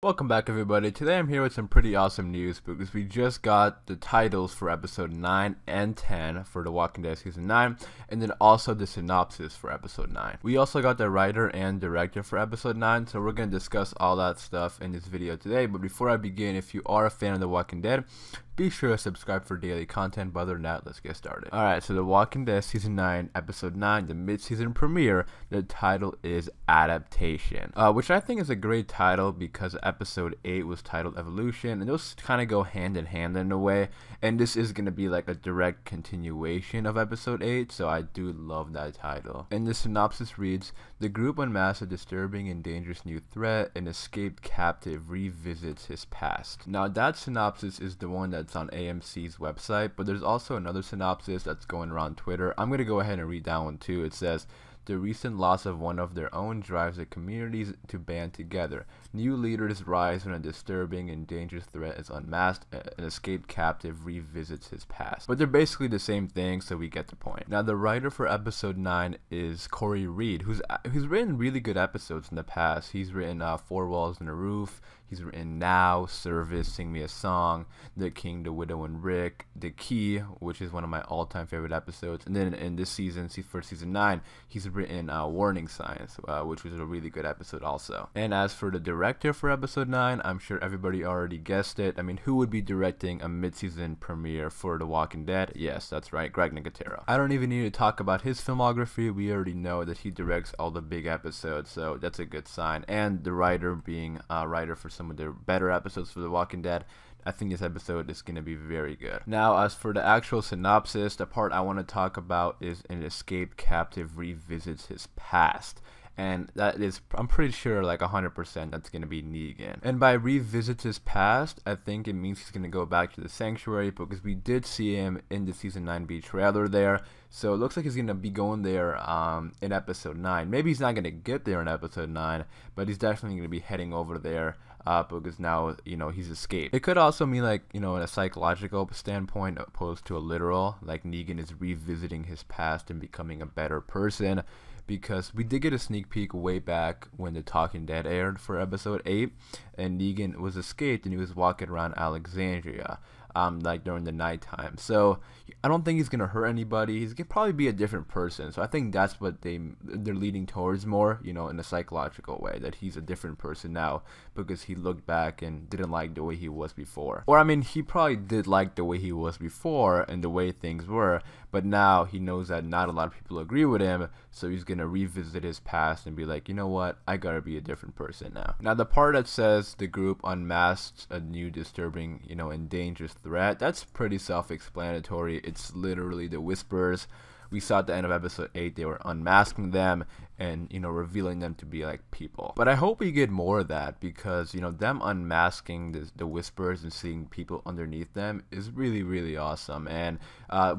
Welcome back, everybody. Today I'm here with some pretty awesome news because we just got the titles for episode 9 and 10 for The Walking Dead season 9, and then also the synopsis for episode 9. We also got the writer and director for episode 9, so we're going to discuss all that stuff in this video today. But before I begin, if you are a fan of The Walking Dead, be sure to subscribe for daily content. But other than that, let's get started. Alright, so The Walking Dead season 9, episode 9, the mid-season premiere. The title is Adaptation, which I think is a great title because episode 8 was titled Evolution, and those kind of go hand in hand in a way, and this is going to be like a direct continuation of episode 8, so I do love that title. And the synopsis reads, the group unmasks a disturbing and dangerous new threat. An escaped captive revisits his past. Now that synopsis is the one that's on AMC's website, but there's also another synopsis that's going around Twitter. I'm going to go ahead and read that one too. It says, the recent loss of one of their own drives the communities to band together. New leaders rise when a disturbing and dangerous threat is unmasked. An escaped captive revisits his past. But they're basically the same thing, so we get the point. Now, the writer for episode 9 is Corey Reed, who's written really good episodes in the past. He's written Four Walls and a Roof. He's written Now, Service, Sing Me a Song, The King, The Widow, and Rick, The Key, which is one of my all-time favorite episodes. And then in this season, for season 9, he's written Warning Signs, which was a really good episode also. And as for the director for episode 9, I'm sure everybody already guessed it. I mean, who would be directing a mid-season premiere for The Walking Dead? Yes, that's right, Greg Nicotero. I don't even need to talk about his filmography. We already know that he directs all the big episodes, so that's a good sign. And the writer being a writer for some of the better episodes for The Walking Dead, I think this episode is going to be very good. Now, as for the actual synopsis, the part I want to talk about is an escaped captive revisits his past. And that is, I'm pretty sure, like 100% that's going to be Negan. And by revisits his past, I think it means he's going to go back to the sanctuary, because we did see him in the season 9B trailer there. So it looks like he's going to be going there in episode 9. Maybe he's not going to get there in episode 9, but he's definitely going to be heading over there because now, he's escaped. It could also mean, like, in a psychological standpoint opposed to a literal, like Negan is revisiting his past and becoming a better person. Because we did get a sneak peek way back when The Talking Dead aired for episode 8, and Negan was escaped and he was walking around Alexandria, like during the nighttime. So I don't think he's gonna hurt anybody. He's gonna probably be a different person. So I think that's what they're leading towards more, in a psychological way, that he's a different person now because he looked back and didn't like the way he was before. Or I mean, he probably did like the way he was before and the way things were, but now he knows that not a lot of people agree with him, so he's gonna revisit his past and be like, you know what, I gotta be a different person now. Now, the part that says the group unmasks a new disturbing, and dangerous threat, that's pretty self-explanatory. It's literally the Whispers. We saw at the end of episode 8 they were unmasking them and, revealing them to be like people. But I hope we get more of that, because, them unmasking the Whispers and seeing people underneath them is really, really awesome. And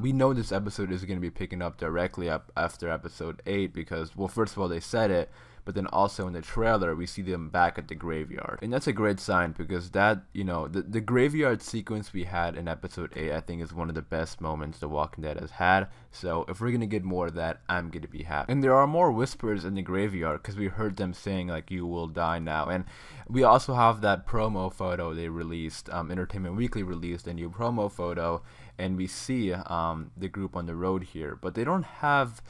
we know this episode is going to be picking up directly up after episode 8 because, well, first of all, they said it, but then also in the trailer we see them back at the graveyard, and that's a great sign, because that, the graveyard sequence we had in episode 8 I think is one of the best moments The Walking Dead has had. So if we're gonna get more of that, I'm gonna be happy. And there are more whispers in the graveyard because we heard them saying like, you will die now. And we also have that promo photo they released, Entertainment Weekly released a new promo photo, and we see the group on the road here, but they don't have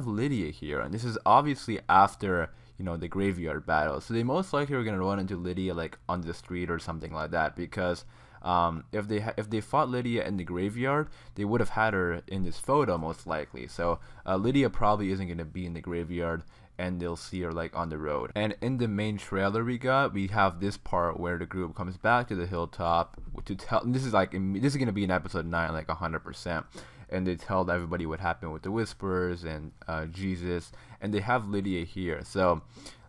Lydia here, and this is obviously after, the graveyard battle. So they most likely are gonna run into Lydia like on the street or something like that, because if they fought Lydia in the graveyard, they would have had her in this photo most likely. So Lydia probably isn't gonna be in the graveyard, and they'll see her like on the road. And in the main trailer we have this part where the group comes back to the hilltop to tell. This is gonna be in episode 9, like 100%. And they tell everybody what happened with the Whispers and Jesus, and they have Lydia here. So,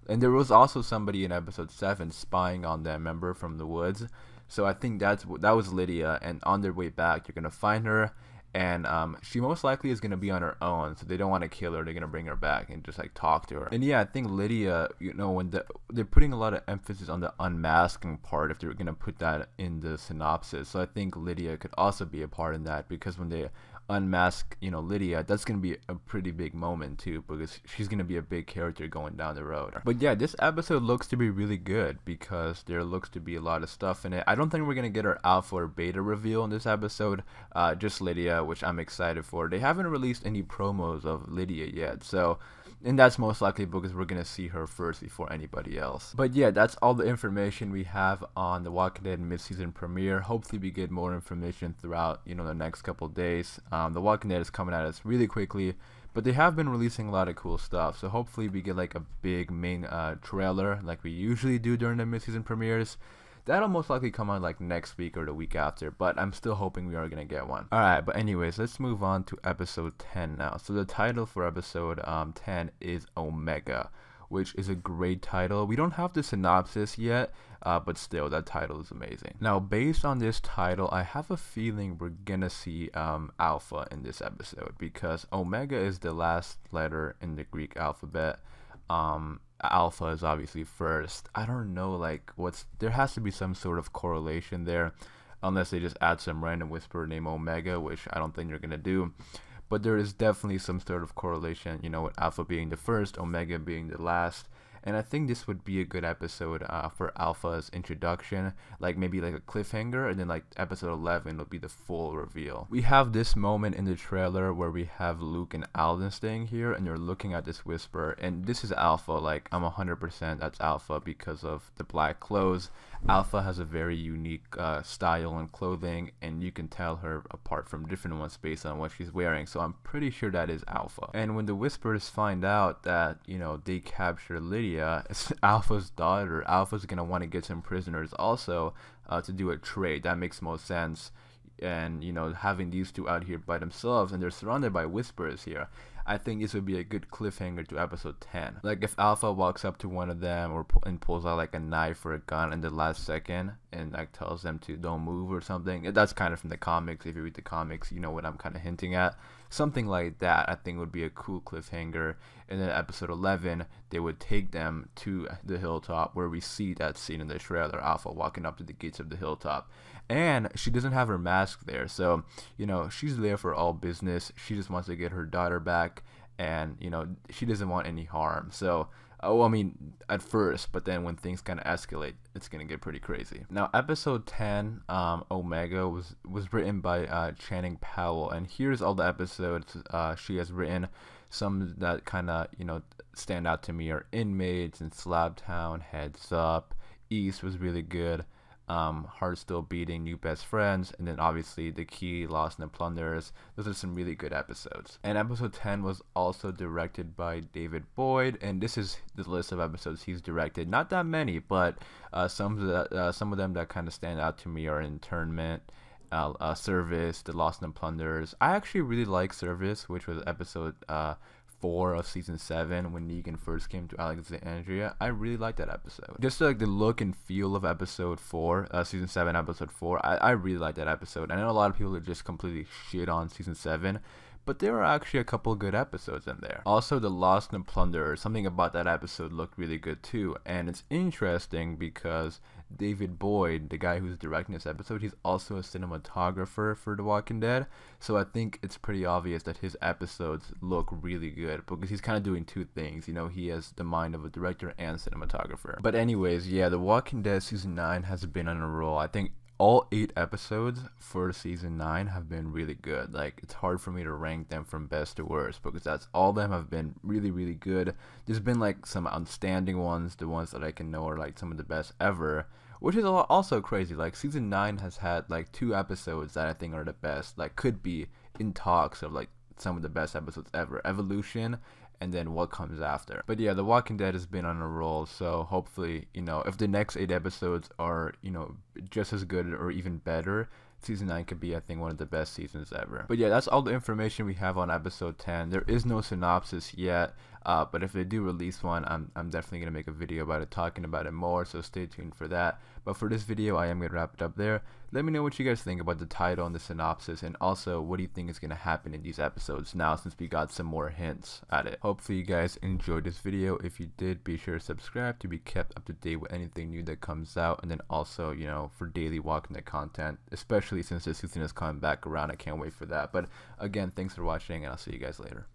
and there was also somebody in episode 7 spying on them, remember, from the woods. So I think that was Lydia, and on their way back, you're gonna find her, and she most likely is gonna be on her own. So they don't want to kill her; they're gonna bring her back and just like talk to her. And yeah, I think Lydia, when they're putting a lot of emphasis on the unmasking part, if they're gonna put that in the synopsis. So I think Lydia could also be a part in that, because when they unmask, Lydia, that's gonna be a pretty big moment too, because she's gonna be a big character going down the road. But yeah, this episode looks to be really good because there looks to be a lot of stuff in it. I don't think we're gonna get our alpha or beta reveal in this episode, just Lydia, which I'm excited for. They haven't released any promos of Lydia yet, so, and that's most likely because we're gonna see her first before anybody else. But yeah, that's all the information we have on the Walking Dead mid-season premiere. Hopefully we get more information throughout the next couple days. The Walking Dead is coming at us really quickly, but they have been releasing a lot of cool stuff, so hopefully we get like a big main trailer like we usually do during the mid-season premieres. That'll most likely come out like next week or the week after, but I'm still hoping we are gonna get one. Alright, but anyways, let's move on to episode 10 now. So the title for episode 10 is Omega, which is a great title. We don't have the synopsis yet, but still, that title is amazing. Now, based on this title, I have a feeling we're gonna see Alpha in this episode, because Omega is the last letter in the Greek alphabet. Alpha is obviously first. I don't know, like, there has to be some sort of correlation there, unless they just add some random whisperer named Omega, which I don't think they're gonna do. But there is definitely some sort of correlation, with Alpha being the first, Omega being the last. And I think this would be a good episode for Alpha's introduction, like maybe like a cliffhanger, and then like episode 11 will be the full reveal. We have this moment in the trailer where we have Luke and Alden staying here, and they're looking at this whisper, and this is Alpha. Like, I'm 100% that's Alpha because of the black clothes. Alpha has a very unique style and clothing, and you can tell her apart from different ones based on what she's wearing, so I'm pretty sure that is Alpha. And when the Whispers find out that, they capture Lydia, it's Alpha's daughter, Alpha's gonna want to get some prisoners also to do a trade. That makes most sense. And having these two out here by themselves, and they're surrounded by Whispers here, I think this would be a good cliffhanger to episode 10. Like, if Alpha walks up to one of them and pulls out like a knife or a gun in the last second and like tells them to don't move or something. That's kind of from the comics. If you read the comics, you know what I'm kind of hinting at. Something like that I think would be a cool cliffhanger. And then episode 11, they would take them to the hilltop where we see that scene in the trailer, Alpha walking up to the gates of the hilltop. And she doesn't have her mask there, so she's there for all business. She just wants to get her daughter back, and she doesn't want any harm. So I mean, at first, but then when things kind of escalate, it's gonna get pretty crazy. Now, episode 10, Omega, was written by Channing Powell, and here's all the episodes she has written. Some that kind of stand out to me are Inmates and Slabtown, Heads Up, East was really good. Heart Still Beating, New Best Friends, and then obviously The Key, Lost and the Plunderers. Those are some really good episodes. And episode 10 was also directed by David Boyd, and this is the list of episodes he's directed. Not that many, but some of them that kind of stand out to me are Internment, Service, The Lost and Plunderers. I actually really like Service, which was episode 4 of season 7 when Negan first came to Alexandria. I really like that episode. Just like the look and feel of episode 4, season 7, episode 4. I really like that episode. I know a lot of people are just completely shit on season 7, but there are actually a couple good episodes in there. Also, The Lost and Plunderer, something about that episode looked really good too. And it's interesting because David Boyd, the guy who's directing this episode, he's also a cinematographer for The Walking Dead. So I think it's pretty obvious that his episodes look really good because he's kind of doing two things. He has the mind of a director and cinematographer. But anyways, yeah, The Walking Dead season 9 has been on a roll. I think all 8 episodes for season 9 have been really good. Like, it's hard for me to rank them from best to worst because all of them have been really, really good. There's been like some outstanding ones. The ones that I can know are like some of the best ever, which is also crazy. Like, season 9 has had like 2 episodes that I think are the best, like could be in talks of like some of the best episodes ever. Evolution, and then What Comes After. But yeah, The Walking Dead has been on a roll, so hopefully, if the next 8 episodes are, just as good or even better, season 9 could be, I think, one of the best seasons ever. But yeah, that's all the information we have on episode 10. There is no synopsis yet. But if they do release one, I'm definitely gonna make a video about it, talking about it more, so stay tuned for that. But for this video, I am gonna wrap it up there. Let me know what you guys think about the title and the synopsis, and also what do you think is gonna happen in these episodes now, since we got some more hints at it. Hopefully you guys enjoyed this video. If you did, be sure to subscribe to be kept up to date with anything new that comes out, and then also, you know, for daily Walking Dead content, especially since this season is coming back around. I can't wait for that. But again, thanks for watching, and I'll see you guys later.